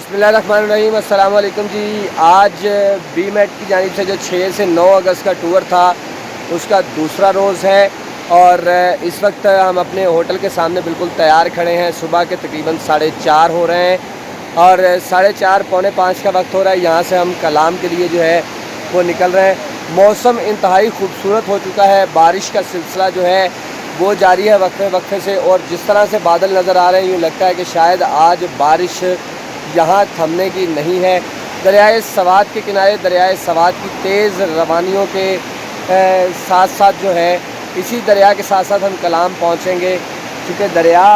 बिस्मिल्लाहिर्रहमानिर्रहीम, अस्सलाम वालेकुम जी। आज BMET की जानिब से जो 6 से 9 अगस्त का टूर था उसका दूसरा रोज़ है और इस वक्त हम अपने होटल के सामने बिल्कुल तैयार खड़े हैं। सुबह के तकरीबन 4:30 हो रहे हैं और 4:30 पौने 5 का वक्त हो रहा है। यहाँ से हम कलाम के लिए जो है वो निकल रहे हैं। मौसम इंतहाई खूबसूरत हो चुका है, बारिश का सिलसिला जो है वो जारी है वक्फे वक्फे से, और जिस तरह से बादल नज़र आ रहे हैं यूँ लगता है कि शायद आज बारिश यहाँ थमने की नहीं है। दरियाए सवात के किनारे दरियाए सवात की तेज़ रवानियों के साथ साथ जो है इसी दरिया के साथ साथ हम कलाम पहुँचेंगे। चूँकि दरिया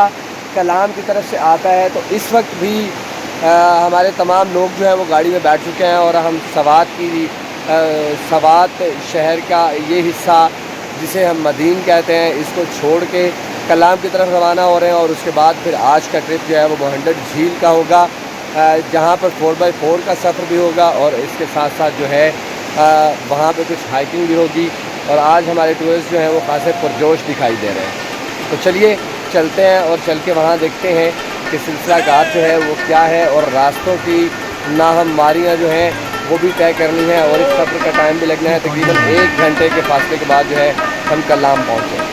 कलाम की तरफ से आता है तो इस वक्त भी हमारे तमाम लोग जो हैं वो गाड़ी में बैठ चुके हैं और हम सवात शहर का ये हिस्सा जिसे हम मदीन कहते हैं इसको छोड़ के कलाम की तरफ रवाना हो रहे हैं। और उसके बाद फिर आज का ट्रिप जो है वो मोहंडड झील का होगा, जहाँ पर 4x4 का सफ़र भी होगा और इसके साथ साथ जो है वहाँ पे कुछ हाइकिंग भी होगी। और आज हमारे टूरिस्ट जो हैं वो खासे पुरजोश दिखाई दे रहे हैं। तो चलिए चलते हैं और चल के वहाँ देखते हैं कि सिलसिलाकार जो है वो क्या है और रास्तों की नाहमवारियाँ जो हैं वो भी तय करनी है और इस सफ़र का टाइम भी लगना है। तकरीबन 1 घंटे के फासले के बाद जो है हम कलाम पहुँचे।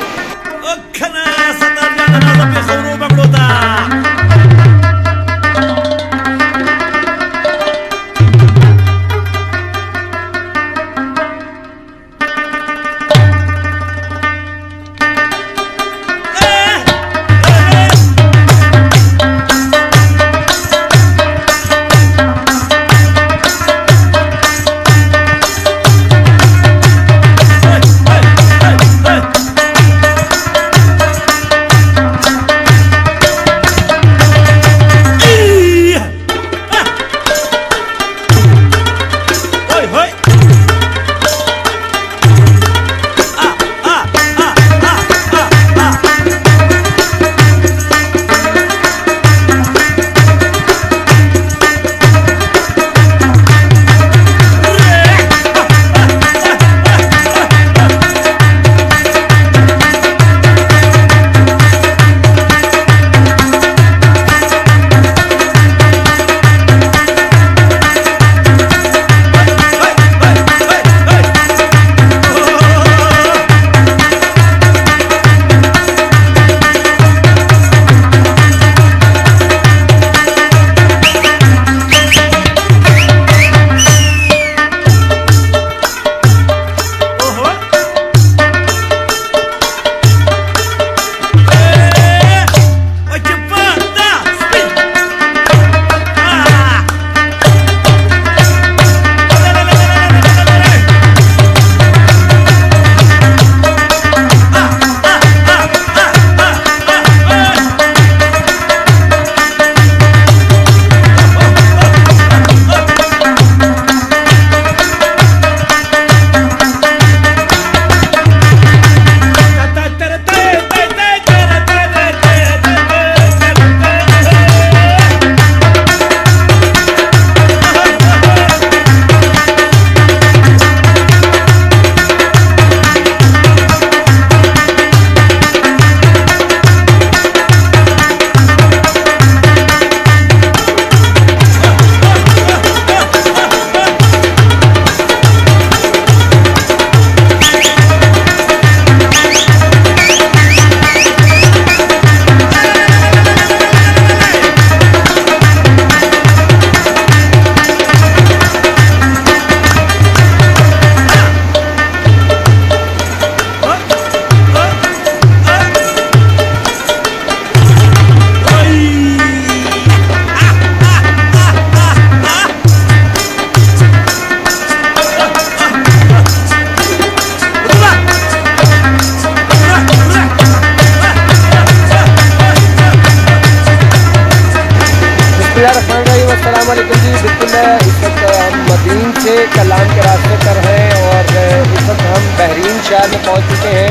अस्सलामुअलैकुम जी। बिल्कुल इस वक्त हम मदीन से कलाम के रास्ते पर हैं और इस वक्त हम बहरीन शहर में पहुंच चुके हैं।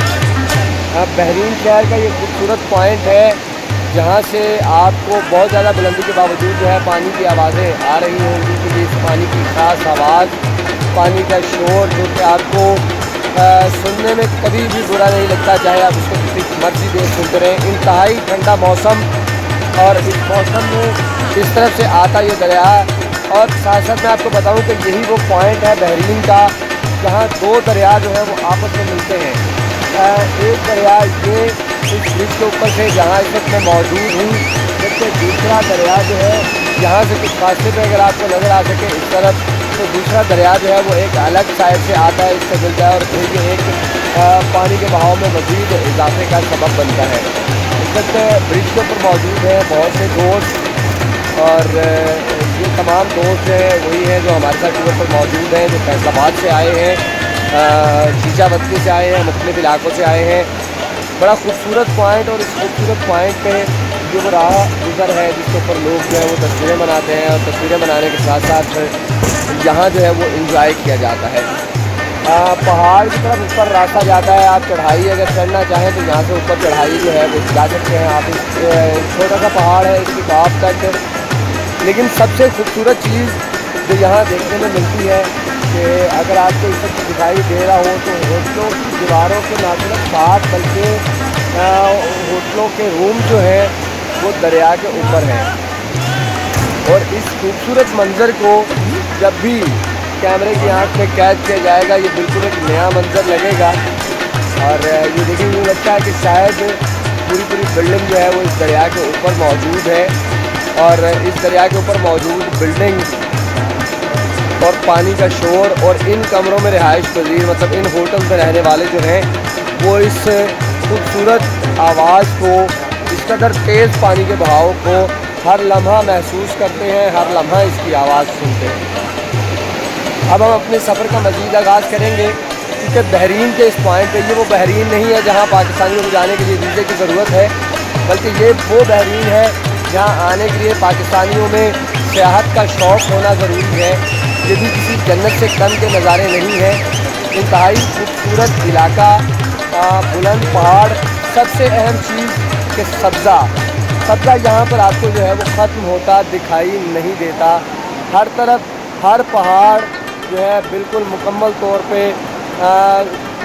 बहरीन शहर का ये खूबसूरत पॉइंट है जहां से आपको बहुत ज़्यादा बुलंदी के बावजूद जो है पानी की आवाज़ें आ रही होंगी, क्योंकि इस पानी की ख़ास आवाज़, पानी का शोर जो कि आपको सुनने में कभी भी बुरा नहीं लगता, चाहे आप इसको कितनी मर्जी देर सुनते रहें। इंतहाई ठंडा मौसम और इस मौसम में इस तरफ से आता ये दरिया। और साथ साथ मैं आपको बताऊं कि यही वो पॉइंट है बहरीन का जहां दो दरिया जो है वो आपस में मिलते हैं। एक दरिया ये इस ब्रिज के ऊपर से जहां इस वक्त मैं मौजूद हूँ, जबकि दूसरा दरिया जो है यहाँ से कुछ फासले पे अगर आपको नज़र आ सके इस तरफ, तो दूसरा दरिया जो है वो एक अलग साइड से आता है, इससे मिलता है और फिर ये एक पानी के बहाव में मज़ीद इजाफे का सबब बनता है। इस वक्त ब्रिज के ऊपर मौजूद हैं बहुत से दोस्त, और ये तमाम दोस्त हैं वही हैं जो हमारे साथ टूर पर मौजूद हैं, जो फैसलाबाद से आए हैं, शीशावती से आए हैं, मुख्तलिफ इलाकों से आए हैं। बड़ा खूबसूरत पॉइंट, और इस खूबसूरत पॉइंट पे जो वो राह गुज़र है जिसके ऊपर लोग जो है वो तस्वीरें बनाते हैं, और तस्वीरें बनाने के साथ साथ यहाँ जो है वो इंजॉय किया जाता है। पहाड़ की तरफ ऊपर रास्ता जाता है, आप चढ़ाई अगर चढ़ना चाहें तो यहाँ से ऊपर चढ़ाई जो है वो जा सकते हैं आप। छोटा सा पहाड़ है इसकी टॉप तक, लेकिन सबसे खूबसूरत चीज़ जो यहाँ देखने में मिलती है कि अगर आपको इस वक्त दिखाई दे रहा हो तो होटलों की दीवारों के ना सिर्फ साथ बल्कि होटलों के रूम जो हैं वो दरिया के ऊपर हैं। और इस खूबसूरत मंज़र को जब भी कैमरे की आंख में कैद किया जाएगा ये बिल्कुल एक नया मंज़र लगेगा। और ये देखिए मुझे लगता है कि शायद पूरी बिल्डिंग जो है वो इस दरिया के ऊपर मौजूद है, और इस दरिया के ऊपर मौजूद बिल्डिंग और पानी का शोर और इन कमरों में रिहाइश पजीर मतलब इन होटल में रहने वाले जो हैं वो इस खूबसूरत आवाज़ को, इस कदर तेज़ पानी के बहाव को हर लम्हा महसूस करते हैं, हर लम्हा इसकी आवाज़ सुनते हैं। अब हम अपने सफ़र का मज़ीद आगाज़ करेंगे, क्योंकि बहरीन के इस पॉइंट पे ये वो बहरीन नहीं है जहाँ पाकिस्तानियों को जाने के लिए वीज़े की ज़रूरत है, बल्कि ये वो बहरीन है जहाँ आने के लिए पाकिस्तानियों में सियाहत का शौक़ होना ज़रूरी है। ये भी किसी जन्नत से कम के नज़ारे नहीं हैं। इंतहाई खूबसूरत इलाका, बुलंद पहाड़, सबसे अहम चीज़ कि सब्ज़ा यहाँ पर आपको जो है वो ख़त्म होता दिखाई नहीं देता। हर तरफ हर पहाड़ जो है बिल्कुल मुकम्मल तौर पे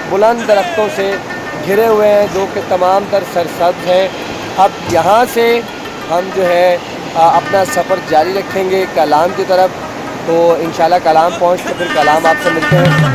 बुलंद दरख्तों से घिरे हुए हैं जो कि तमाम तर सरसब्ज़ हैं। अब यहाँ से हम जो है अपना सफ़र जारी रखेंगे कलाम की तरफ। तो इंशाल्लाह कलाम पहुँच के फिर कलाम आपसे मिलते हैं।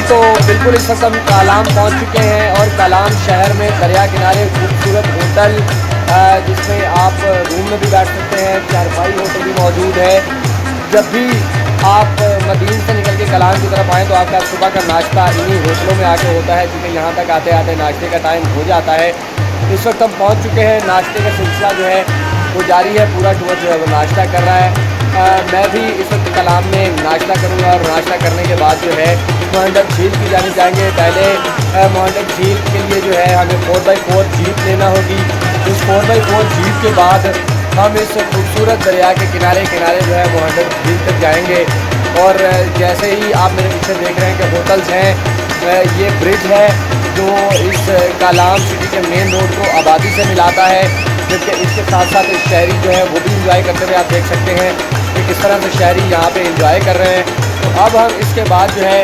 तो बिल्कुल इस वक्त हम कालाम पहुंच चुके हैं और कालाम शहर में दरिया किनारे खूबसूरत होटल जिसमें आप रूम में भी बैठ सकते हैं, चारपाई होटल भी मौजूद है। जब भी आप मदीन से निकल के कलाम की तरफ आएँ तो आपका सुबह का नाश्ता इन्हीं होटलों में आके होता है, क्योंकि यहाँ तक आते आते नाश्ते का टाइम हो जाता है। इस वक्त हम पहुँच चुके हैं, नाश्ते का सिलसिला जो है वो जारी है, पूरा टूर जो है वो नाश्ता कर रहा है। मैं भी इस वक्त कलाम में नाश्ता करूँगा और नाश्ता करने के बाद जो है मोहंडक झील की जाने जाएंगे। पहले मोहंडक झील के लिए जो है हमें 4x4 जीप लेना होगी। उस 4x4 जीप के बाद हम इस खूबसूरत दरिया के किनारे किनारे जो है मोहंडक झील तक जाएंगे। और जैसे ही आप मेरे पीछे देख रहे हैं कि होटल्स हैं, ये ब्रिज है जो इस कालाम सिटी के मेन रोड को आबादी से मिलाता है, जबकि इसके साथ साथ इस शहरी जो है वो भी इंजॉय करते हुए आप देख सकते हैं कि किस तरह से शहरी यहाँ पे इंजॉय कर रहे हैं। तो अब हम इसके बाद जो है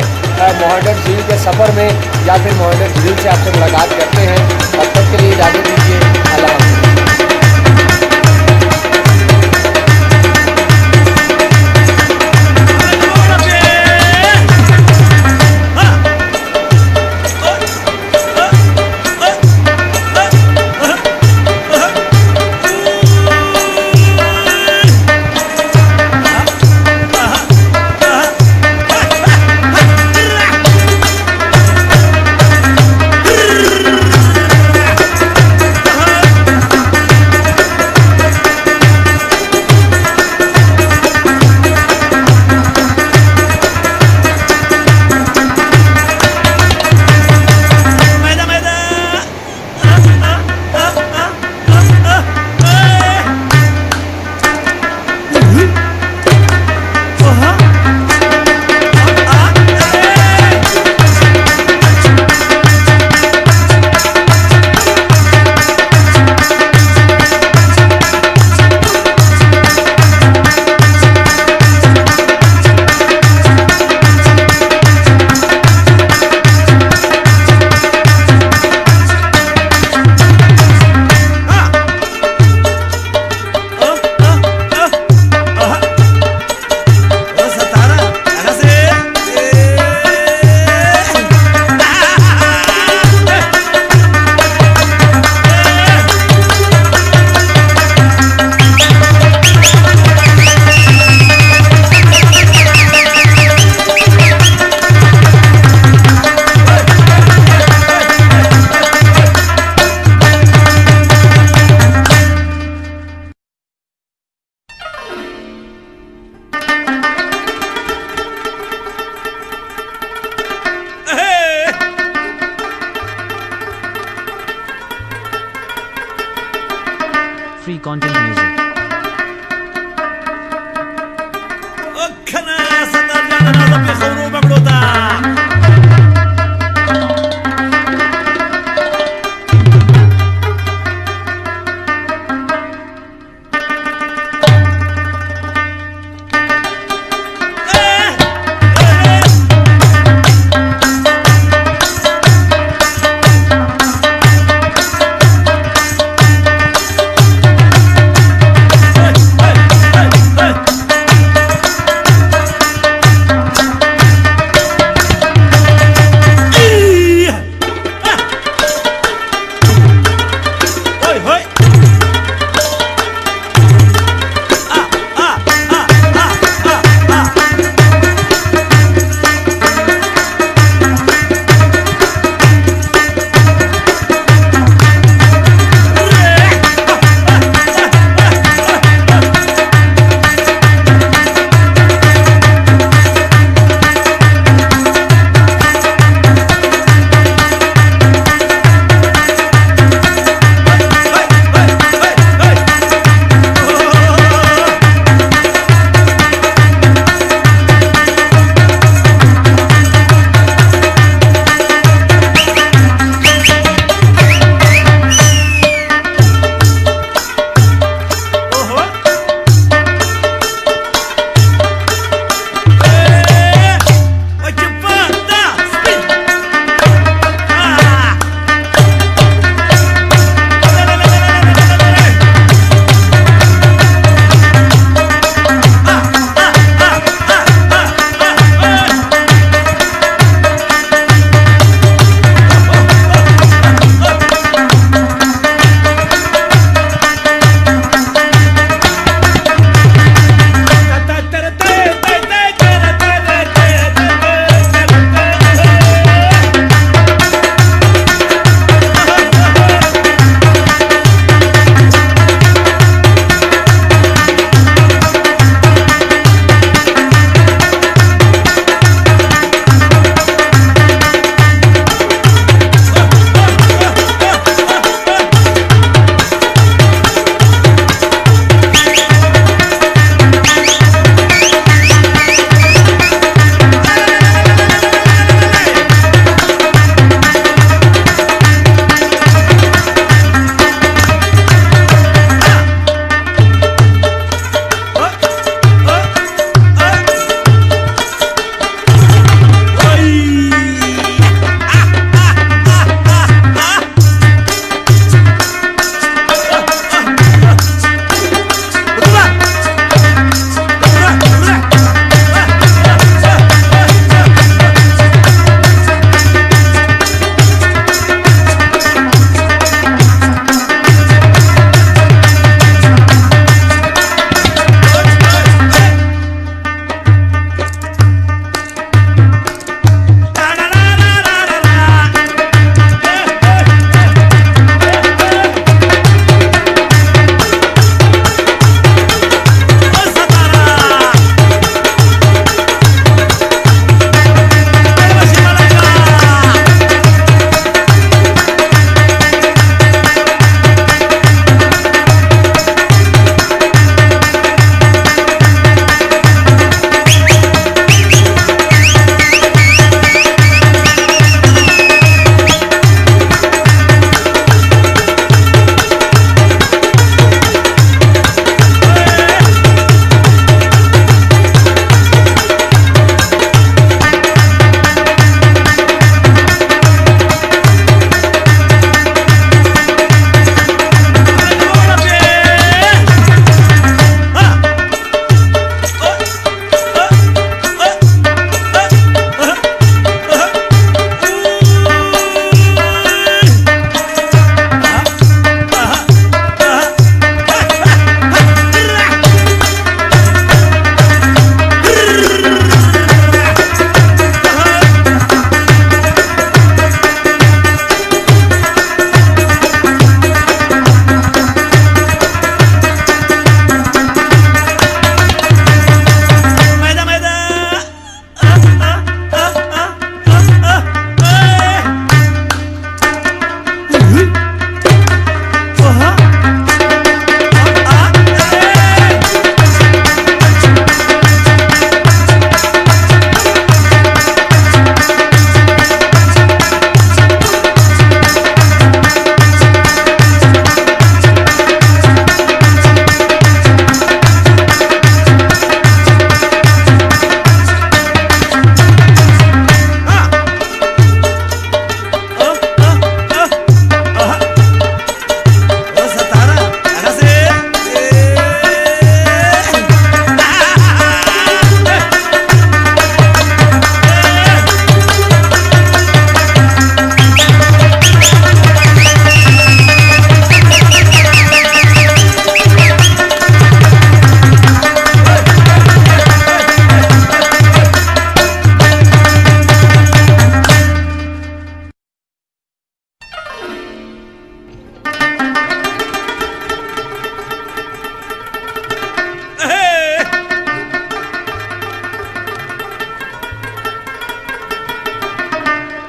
मोहंडक झील के सफ़र में या फिर मोहंडक झील से आपसे मुलाकात करते हैं। तब तक के लिए इजाज़त दीजिए, अल्लाह हाफ़िज़। Free content music.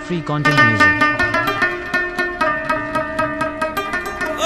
Free content music.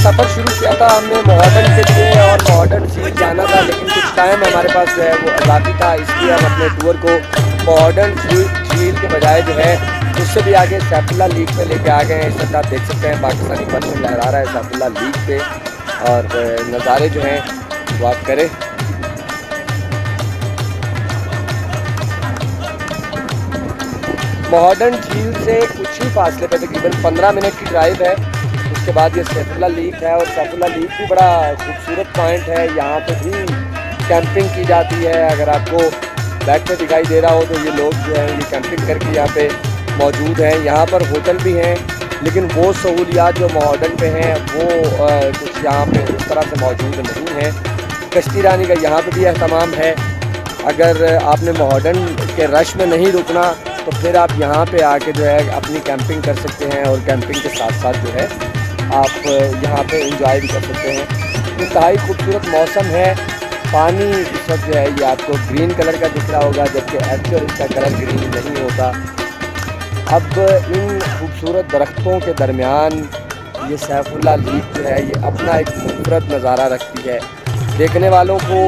सफ़र शुरू किया था हमने मॉडर्न के लिए और मॉडर्न झील जाना था, लेकिन कुछ टाइम हमारे पास जो है वो आज़ादी था, इसलिए हम अपने टूर को मॉडर्न झील के बजाय जो है उससे भी आगे सैफुल्लाह लीक पे लेके आ गए हैं। इस वक्त आप देख सकते हैं पाकिस्तानी पट्ट लहरा रहा है सैफुल्लाह लीक पे, और नज़ारे जो हैं वो आप करें। मॉडर्न झील से कुछ ही फासले पे तकरीबन 15 मिनट की ड्राइव है, उसके बाद ये सैफुल्लाह लीक है। और सैफुल्लाह लीक भी बड़ा खूबसूरत पॉइंट है, यहाँ पे भी कैंपिंग की जाती है। अगर आपको बैक पे दिखाई दे रहा हो तो ये लोग जो हैं ये कैंपिंग करके यहाँ पे मौजूद हैं। यहाँ पर होटल भी हैं, लेकिन वो सहूलियात जो मॉडर्न पे हैं वो कुछ यहाँ पे उस तरह से मौजूद नहीं है। कश्ती रानी का यहाँ पे भी एहतमाम है। अगर आपने मॉडर्न के रश में नहीं रुकना तो फिर आप यहाँ पे आके जो है अपनी कैंपिंग कर सकते हैं, और कैंपिंग के साथ साथ जो है आप यहाँ पे एंजॉय भी कर सकते हैं। इंतहाई खूबसूरत मौसम है। पानी इस वक्त जो है ये आपको ग्रीन कलर का दिख रहा होगा, जबकि एक्चुअल इसका कलर ग्रीन नहीं होता। अब इन खूबसूरत दरख्तों के दरमियान ये सैफुल्लाह लीक जो है ये अपना एक खूबसूरत नज़ारा रखती है, देखने वालों को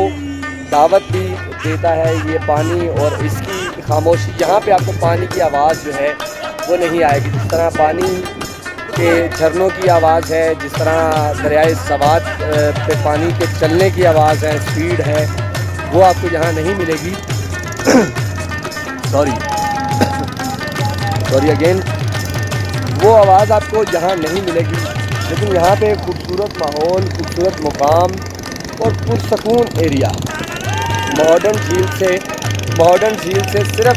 दावत भी देता है ये पानी। और इसकी खामोशी, यहाँ पे आपको पानी की आवाज़ जो है वो नहीं आएगी। जिस तरह पानी के झरनों की आवाज़ है, जिस तरह दरियाए सवात पे पानी के चलने की आवाज़ है, स्पीड है, वो आपको यहाँ नहीं मिलेगी। सॉरी अगेन, वो आवाज़ आपको यहाँ नहीं मिलेगी। लेकिन यहाँ पे खूबसूरत माहौल, खूबसूरत मुकाम और पुरसकून एरिया। मॉडर्न झील से सिर्फ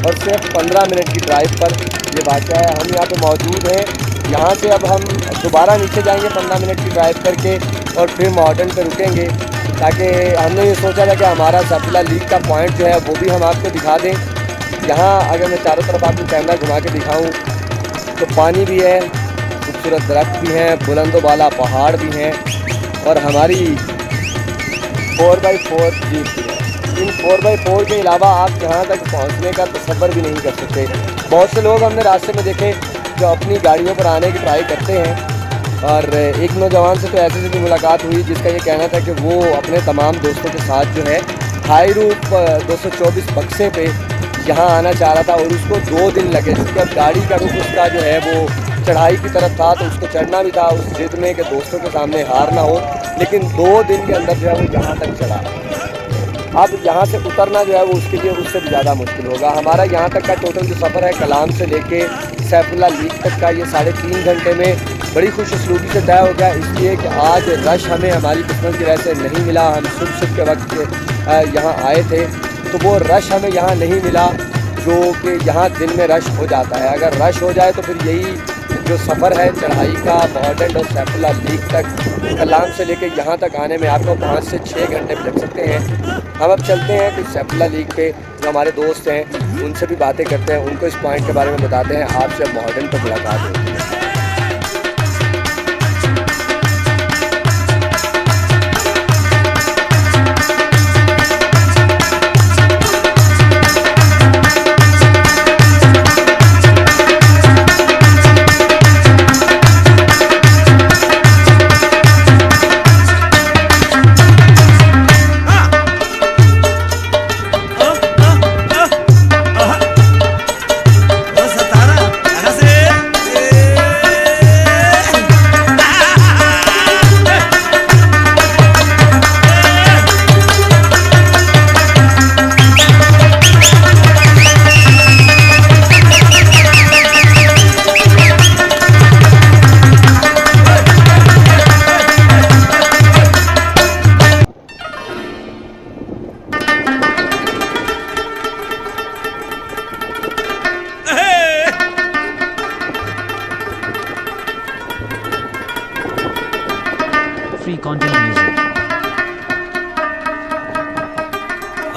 और सिर्फ 15 मिनट की ड्राइव पर ये वाक़या है। हम यहाँ पे मौजूद हैं। यहाँ से अब हम दोबारा नीचे जाएंगे 15 मिनट की ड्राइव करके, और फिर मॉडर्न पे रुकेंगे, ताकि हमने ये सोचा था कि हमारा सैफुल्लाह लीक का पॉइंट जो है वो भी हम आपको दिखा दें। यहाँ अगर मैं चारों तरफ आपको कैमरा घुमा के दिखाऊँ तो पानी भी है, खूबसूरत दरख्त भी हैं, बुलंद वाला पहाड़ भी हैं, और हमारी 4x4 जीप भी है। इन 4x4 के अलावा आप यहाँ तक पहुँचने का तसव्वुर भी नहीं कर सकते। बहुत से लोग हमने रास्ते में देखे जो अपनी गाड़ियों पर आने की ट्राई करते हैं, और एक नौजवान से तो ऐसे भी मुलाकात हुई जिसका ये कहना था कि वो अपने तमाम दोस्तों के साथ जो है हाई रूट 224 बक्से पे यहाँ आना चाह रहा था, और उसको 2 दिन लगे। उसका गाड़ी का रुख उसका जो है वो चढ़ाई की तरफ था, तो उसको चढ़ना भी था उस जिद में कि दोस्तों के सामने हार ना हो, लेकिन 2 दिन के अंदर जो है वो यहाँ तक चढ़ा। अब यहाँ से उतरना जो है वो उसके लिए उससे भी ज़्यादा मुश्किल होगा। हमारा यहाँ तक का टोटल जो सफ़र है कलाम से लेके सैफुल्लाह लीक तक का, ये 3.5 घंटे में बड़ी खुशउस्लूबी से तय हो गया, इसलिए कि आज रश हमें हमारी किस्मत की वजह से नहीं मिला। हम सुबह के वक्त यहाँ आए थे, तो वो रश हमें यहाँ नहीं मिला जो कि यहाँ दिन में रश हो जाता है। अगर रश हो जाए तो फिर यही जो सफ़र है चढ़ाई का मॉडर्न और सैफुल्ला लीग तक, कलाम से लेकर यहाँ तक आने में आपको 5 से 6 घंटे भी लग सकते हैं। हम अब चलते हैं कुछ सैफुल्ला लीग पे, जो हमारे दोस्त हैं उनसे भी बातें करते हैं, उनको इस पॉइंट के बारे में बताते हैं। आपसे मॉडर्न पर मुलाकात होती है। Free content music.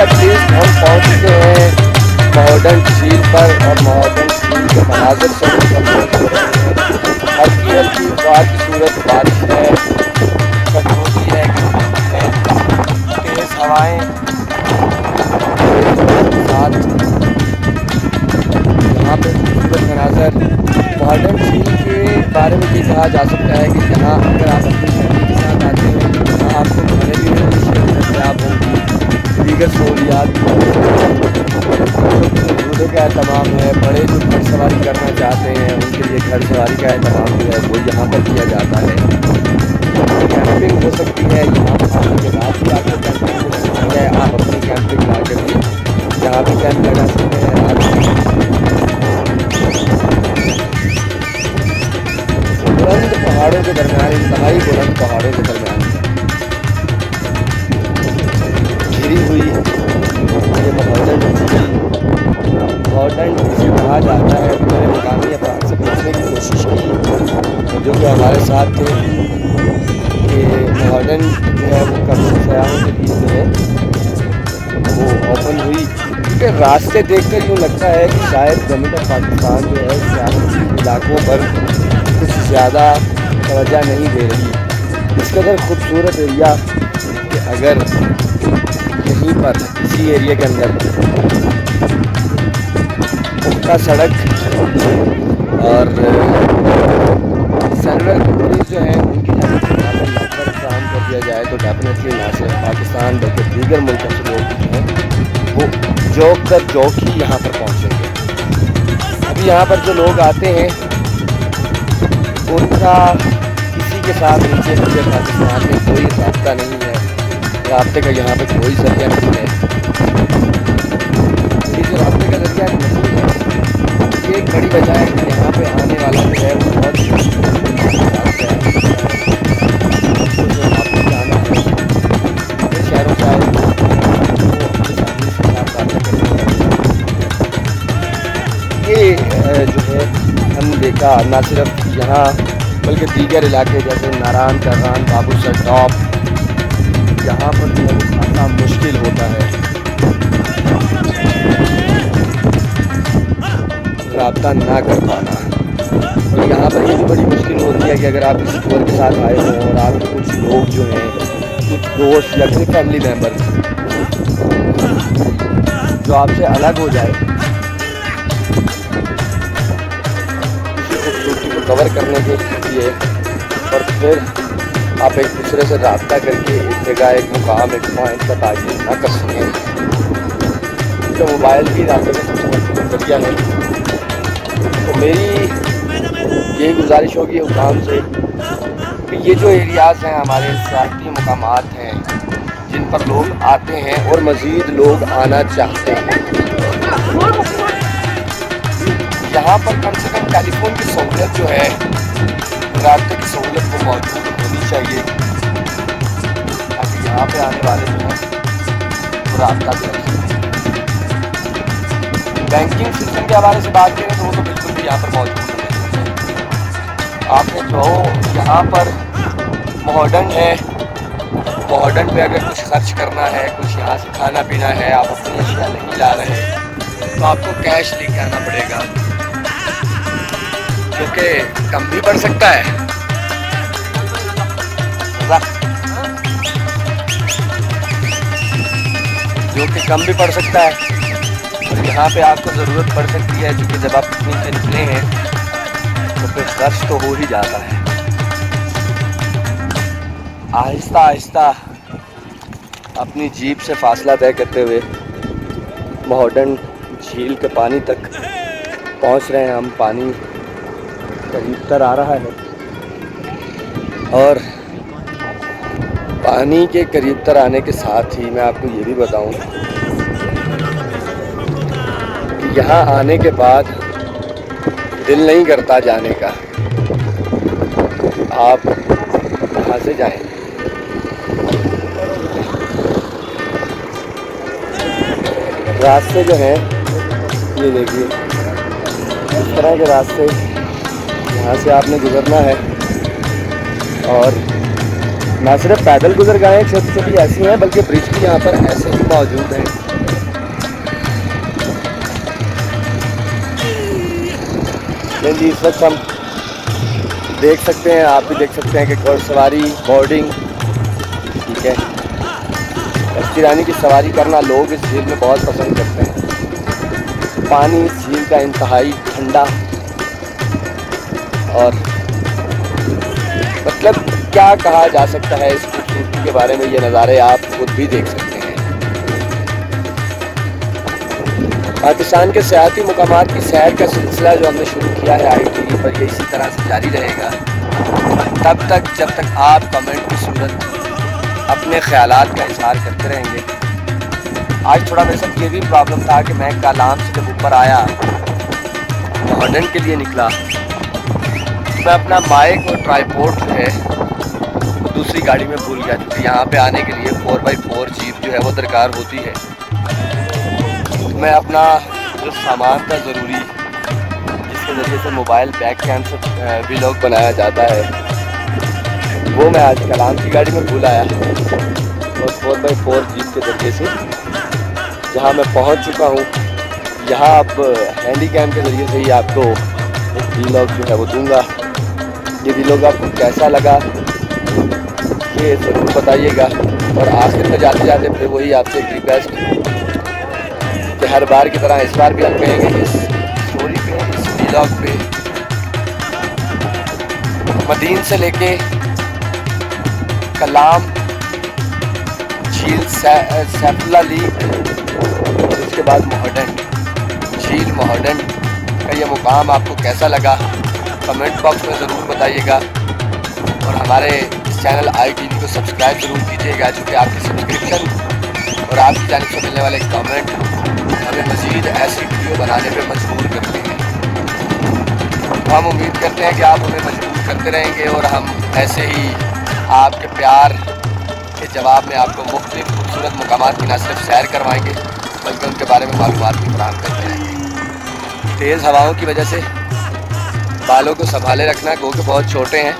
एटलीस्ट हम पहुँच चुके हैं मॉडर्न झील पर, और मॉडर्न झील के मनाजिर से हल्की हल्की बार की सूरत बारिश है, कटौती है, तेज़ हवाएँ साथ यहाँ पे खूबसूरत मनाजर। मॉडर्न झील के बारे में ये कहा जा सकता है कि यहाँ अगर आप अपनी फैमिली के साथ आते हैं तो यहाँ आपको खाने पीने की दस्तियाब होंगी, दीगर सहूलियात झूले का एहतमाम है। बड़े जो घर सवारी करना चाहते हैं उनके लिए घर सवारी का एहतमाम जो है वो यहाँ पर किया जाता है। कैंपिंग हो सकती है यहाँ पर आने के बाद भी आपको कैंपिंग हो सकती है, आप अपनी कैंपिंग ला कर भी यहाँ पर कैंप लगा सकते हैं रात में। बुलंद पहाड़ों के दरमियान, इंतहाई बुलंद पहाड़ों के दरमियान घिरी हुई ये मॉडर्न जिसे कहा जाता है। मैंने मकामी अफराद से पूछने की कोशिश की जो कि हमारे साथ थे कि मॉडर्न जो है वो कब से सयाहों के लिए जो है वो ओपन हुई, क्योंकि रास्ते देखकर यूँ लगता है कि शायद गवर्नमेंट ऑफ पाकिस्तान जो है सियाहती इलाकों पर कुछ ज़्यादा तवज्जो नहीं दे रही। इस कदर खूबसूरत एरिया कि अगर यहीं पर इसी एरिया के अंदर पुख्ता सड़क और सर्वर पुलिस जो है उनकी जाने से काम कर दिया जाए तो डेफिनेटली ना सिर्फ पाकिस्तान बल्कि दीगर मुल्कों से लोग जो हैं वो जॉब दर जॉब ही यहाँ पर पहुँचेंगे। अभी यहाँ पर जो लोग आते हैं उनका किसी के साथ नीचे मुझे पाकिस्तान में कोई रास्ता नहीं है। रास्ते का यहाँ पे कोई जरिया नहीं है। ये जो रास्ते का जरिया नहीं है, ये एक बड़ी वजह है कि यहाँ पे आने वाला जो है वो बहुत शहरों से आए ये जो है हम देखा ना सिर्फ यहाँ बल्कि दीगर इलाके जैसे नारायण कररान बाबूसर टॉप, यहाँ पर जो है खासा मुश्किल होता है राब्ता ना कर पाना। और यहाँ पर ये भी बड़ी मुश्किल होती है कि अगर आप किसी टूर के साथ आए हों और आपके कुछ लोग जो हैं, कुछ दोस्त या कोई फैमिली मेम्बर जो आपसे अलग हो जाए, खूबसूरती को कवर करने के लिए, और फिर आप एक दूसरे से रब्ता करके एक जगह, एक मुकाम, एक पॉइंट का तायन ना कर सकें, तो मोबाइल भी रब्ते का सबसे मजबूत जरिया है। तो मेरी ये गुजारिश होगी हुकाम से कि ये जो एरियाज़ हैं हमारे सियाहती मुकामात हैं जिन पर लोग आते हैं और मज़ीद लोग आना चाहते हैं, यहाँ पर कम से कम टेलीफोन की सहूलत जो है, राब्ते की सहूलत को मौजूद होनी चाहिए ताकि यहाँ पे आने वाले जो हैं वो राब्ता कर सकें। बैंकिंग सिस्टम के हवाले से बात करें तो वो तो बिल्कुल भी यहाँ पर मौजूद नहीं है। आपने जो यहाँ पर मॉडर्न है, मॉडर्न पे अगर कुछ खर्च करना है, कुछ यहाँ से खाना पीना है, आप अपनी अशिया नहीं ला रहे हैं तो आपको कैश लेके आना पड़ेगा, जो कि कम भी पड़ सकता है। जो कि कम भी पड़ सकता है और यहाँ पे आपको ज़रूरत पड़ सकती है, क्योंकि जब आप कहीं से निकले हैं तो फिर खर्च तो हो ही जाता है। आहिस्ता आहिस्ता अपनी जीप से फासला तय करते हुए मॉडर्न झील के पानी तक पहुँच रहे हैं हम। पानी करीब तर आ रहा है और पानी के करीब तर आने के साथ ही मैं आपको ये भी बताऊं कि यहाँ आने के बाद दिल नहीं करता जाने का, आप यहाँ से जाएं। रास्ते जो हैं ये देखिए, इस तरह के रास्ते यहाँ से आपने गुजरना है और ना सिर्फ पैदल गुजर गए हैं, छोटी छोटी ऐसी हैं, बल्कि ब्रिज भी यहाँ पर ऐसे ही मौजूद हैं। जी इस वक्त हम देख सकते हैं, आप भी देख सकते हैं कि घोड़सवारी, बोर्डिंग, ठीक है, कश्ती रानी की सवारी करना लोग इस झील में बहुत पसंद करते हैं। पानी इस झील का इंतहाई ठंडा और मतलब क्या कहा जा सकता है इस खूबसूरती के बारे में, ये नज़ारे आप खुद भी देख सकते हैं। पाकिस्तान के सियाहती मुकामात की सैर का सिलसिला जो हमने शुरू किया है ITV पर, ये इसी तरह से जारी रहेगा तब तक जब तक आप कमेंट की सूरत अपने ख़यालात का इजहार करते रहेंगे। आज थोड़ा मेरे साथ ये भी प्रॉब्लम था कि मैं कलाम से जब ऊपर आया, मॉडर्न के लिए निकला, मैं अपना माइक और ट्राइपॉड जो है वो दूसरी गाड़ी में भूल गया, क्योंकि यहाँ पे आने के लिए 4x4 जीप जो है वो दरकार होती है। मैं अपना जो सामान था ज़रूरी, जिसके ज़रिए से मोबाइल बैक कैम से व्लॉग बनाया जाता है, वो मैं आज कलाम की गाड़ी में भूल आया और 4x4 जीप के ज़रिए से जहाँ मैं पहुँच चुका हूँ, यहाँ अब हैंडी कैम के ज़रिए से ही आपको एक व्लॉग जो है वो दूँगा। ये व्लॉग आपको कैसा लगा ये ज़रूर बताइएगा। और आखिर में जाते जाते फिर वही आपसे एक रिक्वेस्ट कि हर बार की तरह इस बार भी हम कहेंगे कि इस स्टोरी पे, इस व्लॉग पे मदीन से लेके कलाम, झील सैफुल्ला लीग, उसके बाद मॉडर्न झील, मॉडर्न का ये मुकाम आपको कैसा लगा कमेंट बॉक्स में ज़रूर बताइएगा। और हमारे इस चैनल ITV को सब्सक्राइब जरूर कीजिएगा, चूँकि आपकी सब्सक्रिप्शन और आपकी जानिब से मिलने वाले कमेंट हमें मज़ीद ऐसी वीडियो बनाने पे मजबूर करते हैं। तो हम उम्मीद करते हैं कि आप हमें मजबूर करते रहेंगे और हम ऐसे ही आपके प्यार के जवाब में आपको मुख्तलिफ खूबसूरत मकामात की न सिर्फ सैर करवाएंगे बल्कि उनके बारे में मालूमात भी फराहम करते रहेंगे। तेज़ हवाओं की वजह से बालों को संभाले रखना, गो के बहुत छोटे हैं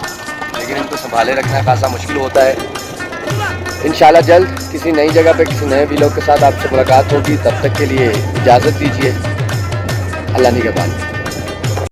लेकिन इनको संभाले रखना खासा मुश्किल होता है। इंशाल्लाह जल्द किसी नई जगह पे किसी नए वीलॉग के साथ आपसे मुलाकात होगी। तब तक के लिए इजाज़त दीजिए। अल्लाह निगहबान।